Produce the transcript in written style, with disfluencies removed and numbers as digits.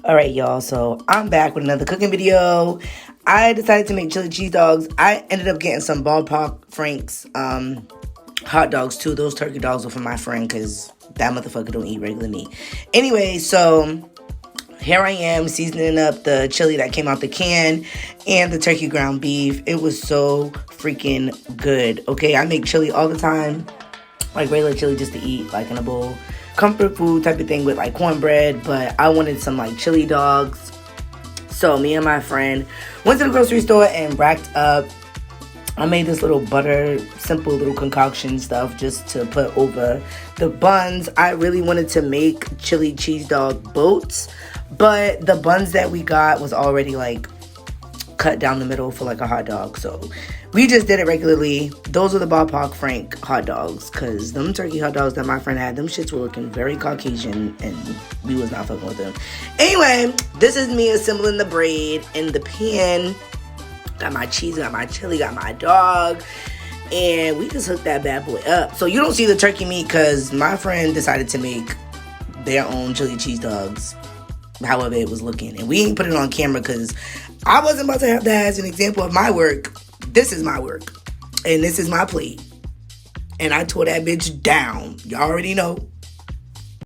All right, y'all. So I'm back with another cooking video. I decided to make chili cheese dogs. I ended up getting some ballpark Frank's hot dogs too. Those turkey dogs were from my friend because that motherfucker don't eat regular meat. Anyway, so here I am seasoning up the chili that came out the can and the turkey ground beef. It was so freaking good. Okay, I make chili all the time, like regular chili just to eat, like in a bowl. Comfort food type of thing with like cornbread, but I wanted some like chili dogs. So me and my friend went to the grocery store and racked up. I made this little butter, simple little concoction stuff just to put over the buns. I really wanted to make chili cheese dog boats, but the buns that we got was already like cut down the middle for like a hot dog. So we just did it regularly. Those were the ballpark Frank hot dogs, because them turkey hot dogs that my friend had, them shits were looking very Caucasian and we was not fucking with them. Anyway, this is me assembling the bread in the pan. Got my cheese, got my chili, got my dog, and we just hooked that bad boy up. So you don't see the turkey meat because my friend decided to make their own chili cheese dogs however it was looking, and we ain't put it on camera because I wasn't about to have that as an example of my work. This is my work, and this is my plate, and I tore that bitch down. Y'all already know.